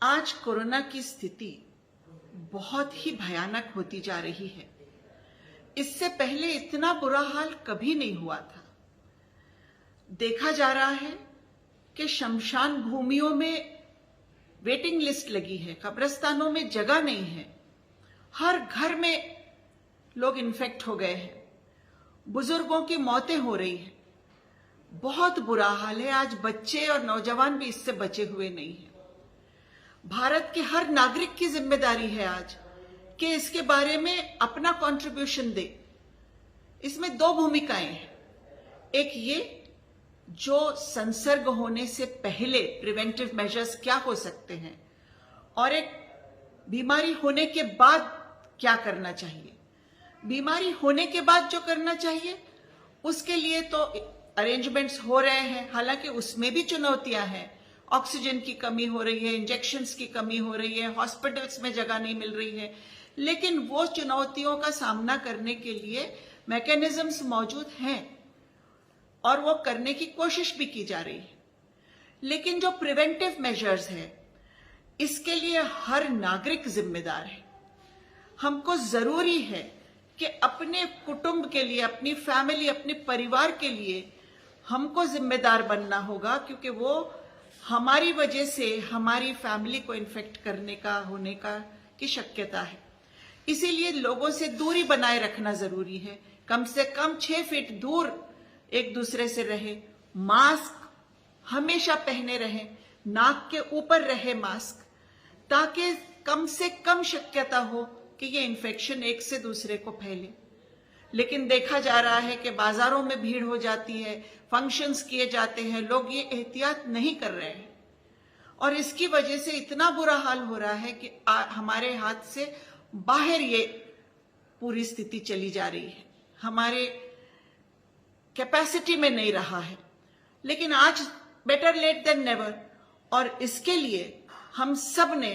आज कोरोना की स्थिति बहुत ही भयानक होती जा रही है। इससे पहले इतना बुरा हाल कभी नहीं हुआ था। देखा जा रहा है कि शमशान भूमियों में वेटिंग लिस्ट लगी है, कब्रिस्तानों में जगह नहीं है, हर घर में लोग इन्फेक्ट हो गए हैं, बुजुर्गों की मौतें हो रही हैं। बहुत बुरा हाल है। आज बच्चे और नौजवान भी इससे बचे हुए नहीं हैं। भारत के हर नागरिक की जिम्मेदारी है आज कि इसके बारे में अपना कंट्रीब्यूशन दे। इसमें दो भूमिकाएं हैं। एक ये, जो संसर्ग होने से पहले प्रिवेंटिव मेजर्स क्या हो सकते हैं, और एक बीमारी होने के बाद क्या करना चाहिए। बीमारी होने के बाद जो करना चाहिए उसके लिए तो अरेंजमेंट्स हो रहे हैं, हालांकि उसमें भी चुनौतियां हैं। ऑक्सीजन की कमी हो रही है, इंजेक्शंस की कमी हो रही है, हॉस्पिटल्स में जगह नहीं मिल रही है, लेकिन वो चुनौतियों का सामना करने के लिए मैकेनिज्म्स मौजूद हैं और वो करने की कोशिश भी की जा रही है। लेकिन जो प्रिवेंटिव मेजर्स है, इसके लिए हर नागरिक जिम्मेदार है। हमको जरूरी है कि अपने कुटुंब के लिए, अपनी फैमिली, अपने परिवार के लिए हमको जिम्मेदार बनना होगा, क्योंकि वो हमारी वजह से हमारी फैमिली को इन्फेक्ट करने का होने का की शक्यता है। इसीलिए लोगों से दूरी बनाए रखना जरूरी है। कम से कम 6 फीट दूर एक दूसरे से रहे, मास्क हमेशा पहने रहें, नाक के ऊपर रहे मास्क, ताकि कम से कम शक्यता हो कि ये इन्फेक्शन एक से दूसरे को फैले। लेकिन देखा जा रहा है कि बाजारों में भीड़ हो जाती है, फंक्शंस किए जाते हैं, लोग ये एहतियात नहीं कर रहे हैं और इसकी वजह से इतना बुरा हाल हो रहा है कि हमारे हाथ से बाहर ये पूरी स्थिति चली जा रही है, हमारे कैपेसिटी में नहीं रहा है। लेकिन आज बेटर लेट देन नेवर, और इसके लिए हम सब ने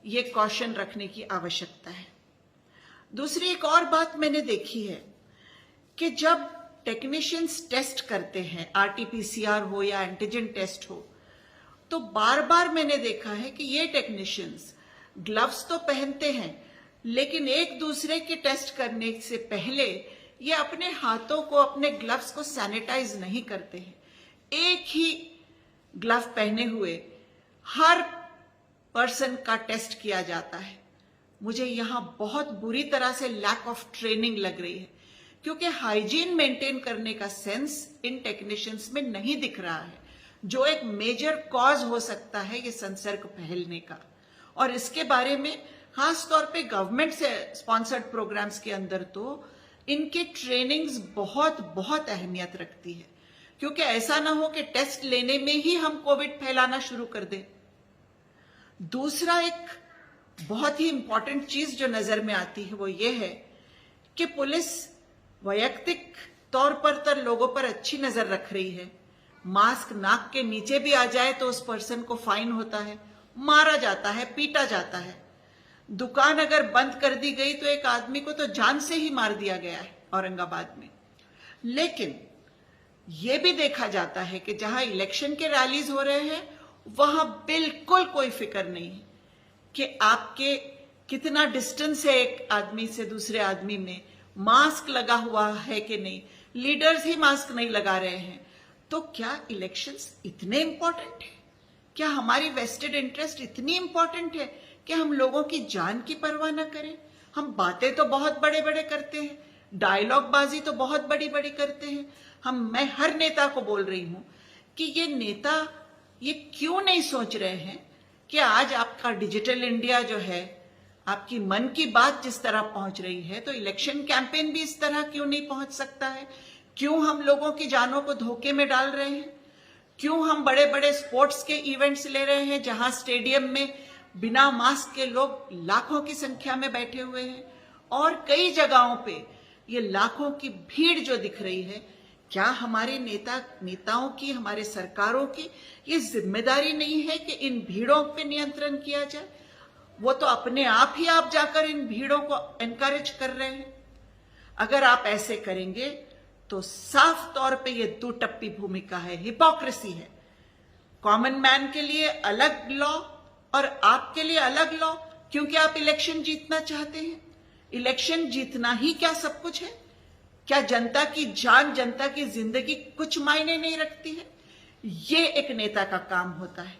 ये कॉशन रखने की आवश्यकता है। दूसरी एक और बात मैंने देखी है कि जब टेक्नीशियंस टेस्ट करते हैं, आरटीपीसीआर हो या एंटीजन टेस्ट हो, तो बार बार मैंने देखा है कि ये टेक्नीशियंस ग्लव्स तो पहनते हैं, लेकिन एक दूसरे के टेस्ट करने से पहले ये अपने हाथों को, अपने ग्लव्स को सैनिटाइज नहीं करते हैं। एक ही ग्लव पहने हुए हर पर्सन का टेस्ट किया जाता है। मुझे यहां बहुत बुरी तरह से लैक ऑफ ट्रेनिंग लग रही है, क्योंकि हाइजीन मेंटेन करने का सेंस इन टेक्नीशियंस में नहीं दिख रहा है, जो एक मेजर कॉज हो सकता है ये संसर्ग फैलने का। और इसके बारे में खास तौर पे गवर्नमेंट से स्पॉन्सर्ड प्रोग्राम्स के अंदर तो इनके ट्रेनिंग्स बहुत बहुत अहमियत रखती है, क्योंकि ऐसा ना हो कि टेस्ट लेने में ही हम कोविड फैलाना शुरू कर दें। दूसरा एक बहुत ही इंपॉर्टेंट चीज जो नजर में आती है वो ये है कि पुलिस वैयक्तिक तौर पर तो लोगों पर अच्छी नजर रख रही है। मास्क नाक के नीचे भी आ जाए तो उस पर्सन को फाइन होता है, मारा जाता है, पीटा जाता है। दुकान अगर बंद कर दी गई तो एक आदमी को तो जान से ही मार दिया गया है औरंगाबाद में। लेकिन यह भी देखा जाता है कि जहां इलेक्शन के रैलीज हो रहे हैं वहां बिल्कुल कोई फिक्र नहीं है कि आपके कितना डिस्टेंस है एक आदमी से दूसरे आदमी में, मास्क लगा हुआ है कि नहीं। लीडर्स ही मास्क नहीं लगा रहे हैं। तो क्या इलेक्शंस इतने इंपॉर्टेंट है? क्या हमारी वेस्टेड इंटरेस्ट इतनी इंपॉर्टेंट है कि हम लोगों की जान की परवाह न करें? हम बातें तो बहुत बड़े बड़े करते हैं, डायलॉग बाजी तो बहुत बड़ी बड़ी करते हैं। मैं हर नेता को बोल रही हूं कि ये नेता ये क्यों नहीं सोच रहे हैं कि आज आपका डिजिटल इंडिया जो है, आपकी मन की बात जिस तरह पहुंच रही है, तो इलेक्शन कैंपेन भी इस तरह क्यों नहीं पहुंच सकता है? क्यों हम लोगों की जानों को धोखे में डाल रहे हैं? क्यों हम बड़े बड़े स्पोर्ट्स के इवेंट्स ले रहे हैं जहां स्टेडियम में बिना मास्क के लोग लाखों की संख्या में बैठे हुए हैं, और कई जगहों पे ये लाखों की भीड़ जो दिख रही है? क्या हमारे नेताओं की, हमारे सरकारों की ये जिम्मेदारी नहीं है कि इन भीड़ों पे नियंत्रण किया जाए? वो तो अपने आप ही आप जाकर इन भीड़ों को एनकरेज कर रहे हैं। अगर आप ऐसे करेंगे तो साफ तौर पे ये दुटप्पी भूमिका है, हिपोक्रेसी है। कॉमन मैन के लिए अलग लॉ और आपके लिए अलग लॉ क्योंकि आप इलेक्शन जीतना चाहते हैं। इलेक्शन जीतना ही क्या सब कुछ है? क्या जनता की जान, जनता की जिंदगी कुछ मायने नहीं रखती है? ये एक नेता का काम होता है।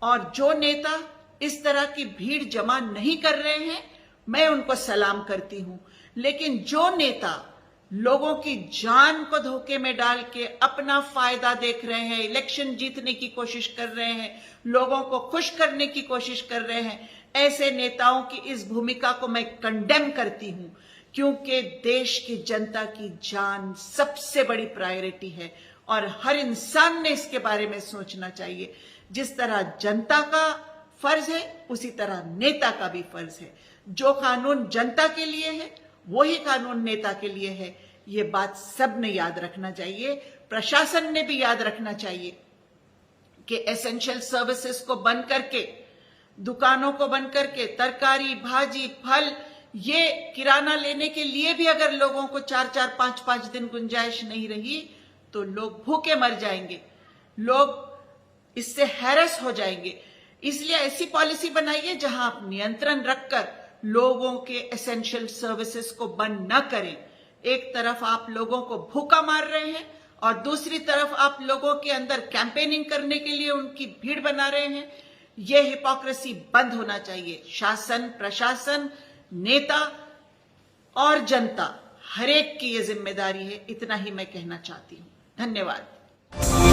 और जो नेता इस तरह की भीड़ जमा नहीं कर रहे हैं, मैं उनको सलाम करती हूं। लेकिन जो नेता लोगों की जान को धोखे में डाल के अपना फायदा देख रहे हैं, इलेक्शन जीतने की कोशिश कर रहे हैं, लोगों को खुश करने की कोशिश कर रहे हैं, ऐसे नेताओं की इस भूमिका को मैं कंडेम करती हूं, क्योंकि देश की जनता की जान सबसे बड़ी प्रायोरिटी है और हर इंसान ने इसके बारे में सोचना चाहिए। जिस तरह जनता का फर्ज है, उसी तरह नेता का भी फर्ज है। जो कानून जनता के लिए है, वही कानून नेता के लिए है। ये बात सब ने याद रखना चाहिए। प्रशासन ने भी याद रखना चाहिए कि एसेंशियल सर्विसेज को बंद करके, दुकानों को बंद करके, तरकारी, भाजी, फल, ये किराना लेने के लिए भी अगर लोगों को 4-4, 5-5 दिन गुंजाइश नहीं रही तो लोग भूखे मर जाएंगे, लोग इससे हैरेस हो जाएंगे। इसलिए ऐसी पॉलिसी बनाइए जहां आप नियंत्रण रखकर लोगों के एसेंशियल सर्विसेज को बंद न करें। एक तरफ आप लोगों को भूखा मार रहे हैं और दूसरी तरफ आप लोगों के अंदर कैंपेनिंग करने के लिए उनकी भीड़ बना रहे हैं। यह हिपोक्रेसी बंद होना चाहिए। शासन, प्रशासन, नेता और जनता, हर एक की यह जिम्मेदारी है। इतना ही मैं कहना चाहती हूं। धन्यवाद।